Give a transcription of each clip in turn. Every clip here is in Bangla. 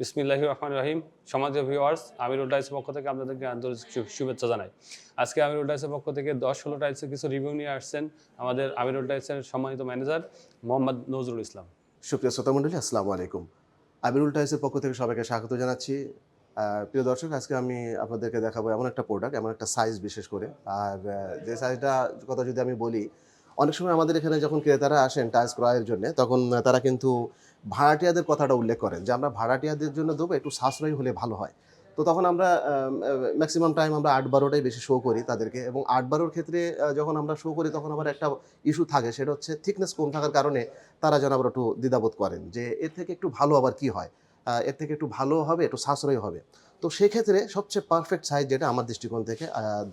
বিসমিল্লাহির রহমানির রহিম। সমাজের ভিউয়ার্স, আমিরুল টাইলসের পক্ষ থেকে আপনাদেরকে আন্তরিক শুভেচ্ছা জানাই। আজকে আমিরুল টাইলসের পক্ষ থেকে ১০-১৬ টাইলসের কিছু রিভিউ নিয়ে আসছেন আমাদের আমিরুল টাইলসের সম্মানিত ম্যানেজার মোহাম্মদ নজরুল ইসলাম। সুপ্রিয় শ্রোতামণ্ডলী, আসসালামু আলাইকুম। আমিরুল টাইলসের পক্ষ থেকে সবাইকে স্বাগত জানাচ্ছি। প্রিয় দর্শক, আজকে আমি আপনাদেরকে দেখাবো এমন একটা প্রোডাক্ট, এমন একটা সাইজ বিশেষ করে। আর যে সাইজটা কথা যদি আমি বলি, অনেক সময় আমাদের এখানে যখন ক্রেতারা আসেন টাইলস ক্রয়ের জন্যে, তখন তারা কিন্তু ভাড়াটিয়াদের কথাটা উল্লেখ করেন যে, আমরা ভাড়াটিয়াদের জন্য দেবো, একটু সাশ্রয়ী হলে ভালো হয়। তো তখন আমরা ম্যাক্সিমাম টাইম আমরা ৮-১২টাই বেশি শো করি তাদেরকে, এবং ৮-১২র ক্ষেত্রে যখন আমরা শো করি তখন আবার একটা ইস্যু থাকে, সেটা হচ্ছে থিকনেস কম থাকার কারণে তারা যেন আবার একটু দ্বিধাবোধ করেন যে এর থেকে একটু ভালো আবার কি হয়, এর থেকে একটু ভালো হবে, একটু সাশ্রয়ী হবে। তো সেক্ষেত্রে সবচেয়ে পারফেক্ট সাইজ যেটা আমার দৃষ্টিকোণ থেকে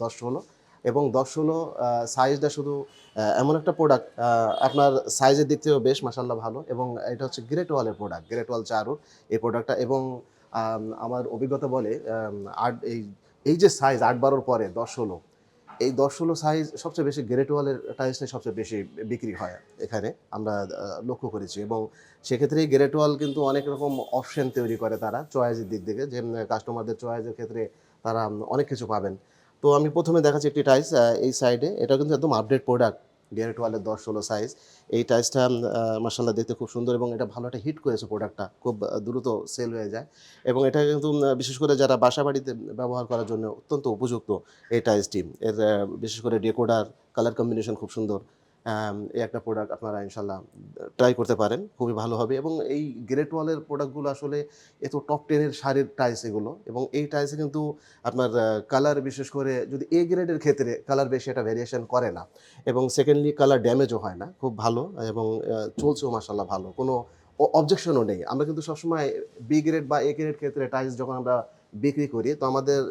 ১০-১৬, এবং ১০-১৬ সাইজটা শুধু এমন একটা প্রোডাক্ট, আপনার সাইজের দিক থেকেও বেশ মাশাআল্লাহ ভালো, এবং এটা হচ্ছে গ্রেট ওয়ালের প্রোডাক্ট, গ্রেট ওয়াল চারুর এই প্রোডাক্টটা। এবং আমার অভিজ্ঞতা বলে, এই যে সাইজ ৮-১২র পরে ১০-১৬, এই ১০-১৬ সাইজ সবচেয়ে বেশি গ্রেট ওয়ালের টাইলসটাই সবচেয়ে বেশি বিক্রি হয় এখানে, আমরা লক্ষ্য করেছি। এবং সেক্ষেত্রে এই গ্রেট ওয়াল কিন্তু অনেক রকম অপশন তৈরি করে তারা চয়েসের দিক থেকে, যে কাস্টমারদের চয়েসের ক্ষেত্রে তারা অনেক কিছু পাবেন। তো আমি প্রথমে দেখাচ্ছি একটি টাইলস, এই সাইডে এটা কিন্তু একদম আপডেট প্রোডাক্ট, গ্রেট ওয়ালের ১০-১৬ সাইজ। এই টাইলসটা মাশাআল্লাহ দেখতে খুব সুন্দর, এবং এটা ভালো একটা হিট করেছে প্রোডাক্টটা, খুব দ্রুত সেল হয়ে যায়। এবং এটা কিন্তু বিশেষ করে যারা বাসাবাড়িতে ব্যবহার করার জন্য অত্যন্ত উপযুক্ত এই টাইলসটি। এর বিশেষ করে ডেকোডার কালার কম্বিনেশন খুব সুন্দর। এই একটা প্রোডাক্ট আপনারা ইনশাআল্লাহ ট্রাই করতে পারেন, খুবই ভালো হবে। এবং এই গ্রেট ওয়ালের প্রোডাক্টগুলো আসলে এত টপ 10 এর সারির টাইলস এগুলো, এবং এই টাইলসে কিন্তু আপনার কালার, বিশেষ করে যদি এ গ্রেডের ক্ষেত্রে কালার বেশি একটা ভেরিয়েশন করে না, এবং সেকেন্ডলি কালার ড্যামেজও হয় না, খুব ভালো। এবং চলছেও মাশাআল্লাহ ভালো, কোনো অবজেকশনও নেই। আমরা কিন্তু সবসময় বি গ্রেড বা এ গ্রেড ক্ষেত্রে টাইলস যখন আমরা বিক্রি করি, তো আমাদের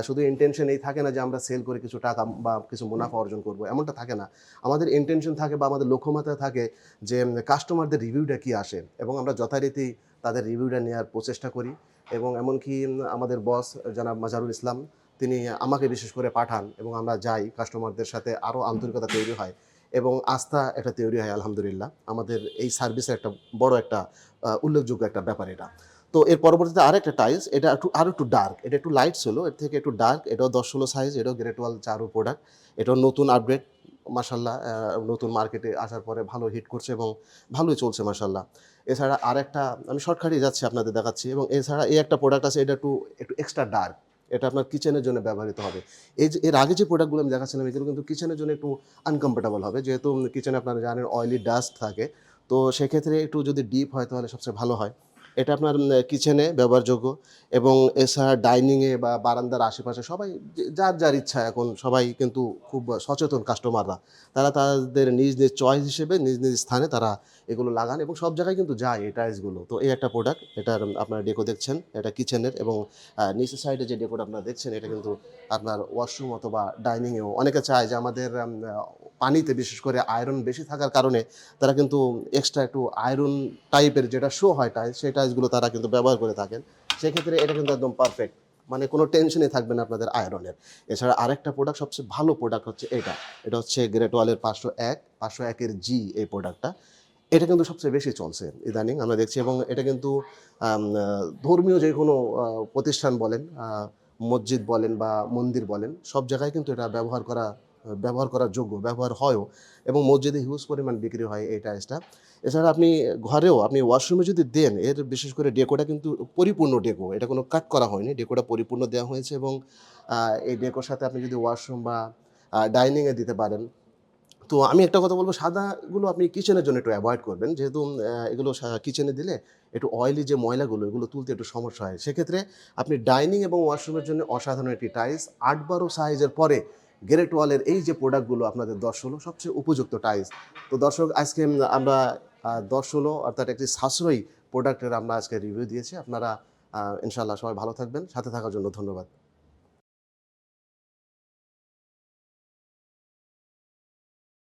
শুধু ইনটেনশন এই থাকে না যে আমরা সেল করে কিছু টাকা বা কিছু মুনাফা অর্জন করব, এমনটা থাকে না। আমাদের ইনটেনশন থাকে বা আমাদের লক্ষ্যমাত্রা থাকে যে কাস্টমারদের রিভিউটা কী আসে, এবং আমরা যথারীতি তাদের রিভিউটা নেওয়ার প্রচেষ্টা করি। এবং এমনকি আমাদের বস জনাব মাজারুল ইসলাম, তিনি আমাকে বিশেষ করে পাঠান, এবং আমরা যাই, কাস্টমারদের সাথে আরও আন্তরিকতা তৈরি হয়, এবং আস্থা একটা তৈরি হয়। আলহামদুলিল্লাহ, আমাদের এই সার্ভিসের একটা বড় একটা উল্লেখযোগ্য একটা ব্যাপার এটা। তো এর পরবর্তীতে আরেকটা টাইলস, এটা আরও একটু ডার্ক, এটা একটু লাইট ছিল, এর থেকে একটু ডার্ক, এটাও ১০-১৬ সাইজ, এটাও গ্রেট ওয়াল চারু প্রোডাক্ট। এটাও নতুন আপগ্রেড মাশাআল্লাহ, নতুন মার্কেটে আসার পরে ভালো হিট করছে এবং ভালোই চলছে মাশাআল্লাহ। এছাড়া আরেকটা আমি শর্টকাটে যাচ্ছি, আপনাদের দেখাচ্ছি। এবং এছাড়া এই একটা প্রোডাক্ট আছে, এটা একটু একটু এক্সট্রা ডার্ক, এটা আপনার কিচেনের জন্য ব্যবহৃত হবে। এই যে এর আগে যে প্রোডাক্টগুলো আমি দেখাচ্ছিলাম, এগুলো কিন্তু কিচেনের জন্য একটু আনকমফোর্টেবল হবে, যেহেতু কিচেনে আপনারা জানেন অয়েলি ডাস্ট থাকে। তো সেক্ষেত্রে একটু যদি ডিপ হয় তাহলে সবচেয়ে ভালো হয়। এটা আপনার কিচেনে ব্যবহারযোগ্য, এবং এছাড়া ডাইনিংয়ে বা বারান্দার আশেপাশে সবাই যার, যার ইচ্ছা, এখন সবাই কিন্তু খুব সচেতন কাস্টমাররা। তারা তাদের নিজ, নিজ চয়েস হিসেবে নিজ, নিজ স্থানে তারা এগুলো লাগান, এবং সব জায়গায় কিন্তু যায় এই টাইলসগুলো। তো এই একটা প্রোডাক্ট, এটার আপনারা ডেকো দেখছেন, এটা কিচেনের। এবং নিচের সাইডে যে ডেকোটা আপনারা দেখছেন, এটা কিন্তু আপনার ওয়াশরুম অথবা ডাইনিংয়েও অনেকে চায় যে আমাদের পানিতে বিশেষ করে আয়রন বেশি থাকার কারণে তারা কিন্তু এক্সট্রা একটু আয়রন টাইপের যেটা শো হয় টাইলস, সেই টাইলসগুলো তারা কিন্তু ব্যবহার করে থাকেন। সেক্ষেত্রে এটা কিন্তু একদম পারফেক্ট, মানে কোনো টেনশনই থাকবে না আপনাদের আয়রনের। এছাড়া আরেকটা প্রোডাক্ট, সবচেয়ে ভালো প্রোডাক্ট হচ্ছে এটা। এটা হচ্ছে গ্রেট ওয়ালের ৫০১ এর জি, এই প্রোডাক্টটা। এটা কিন্তু সবচেয়ে বেশি চলছে ইদানিং আমরা দেখছি, এবং এটা কিন্তু ধর্মীয় যে কোনো প্রতিষ্ঠান বলেন, মসজিদ বলেন বা মন্দির বলেন, সব জায়গায় কিন্তু এটা ব্যবহার করার যোগ্য, ব্যবহার হয়ও, এবং মসজিদে হিউজ পরিমাণ বিক্রি হয় এই টাইলসটা। এছাড়া আপনি ঘরেও, আপনি ওয়াশরুমে যদি দেন, এর বিশেষ করে ডেকোটা কিন্তু পরিপূর্ণ ডেকো, এটা কোনো কাট করা হয়নি, ডেকোটা পরিপূর্ণ দেওয়া হয়েছে। এবং এই ডেকোর সাথে আপনি যদি ওয়াশরুম বা ডাইনিংয়ে দিতে পারেন। তো আমি একটা কথা বলব, সাদাগুলো আপনি কিচেনের জন্য একটু এভয়েড করবেন। যেহেতু এগুলো কিচেনে দিলে একটু অয়েলি যে ময়লাগুলো, এগুলো তুলতে একটু সমস্যা হয়। সেক্ষেত্রে আপনি ডাইনিং এবং ওয়াশরুমের জন্য অসাধারণ একটি টাইলস, ৮-১২ সাইজের পরে গ্রেট ওয়ালের এই যে প্রোডাক্টগুলো আপনাদের ১০-১৬ সবচেয়ে উপযুক্ত টাইলস। তো দর্শক, আজকে আমরা ১০-১৬ অর্থাৎ একটি সাশ্রয়ী প্রোডাক্টের আমরা আজকে রিভিউ দিয়েছি। আপনারা ইনশাআল্লাহ সবাই ভালো থাকবেন। সাথে থাকার জন্য ধন্যবাদ।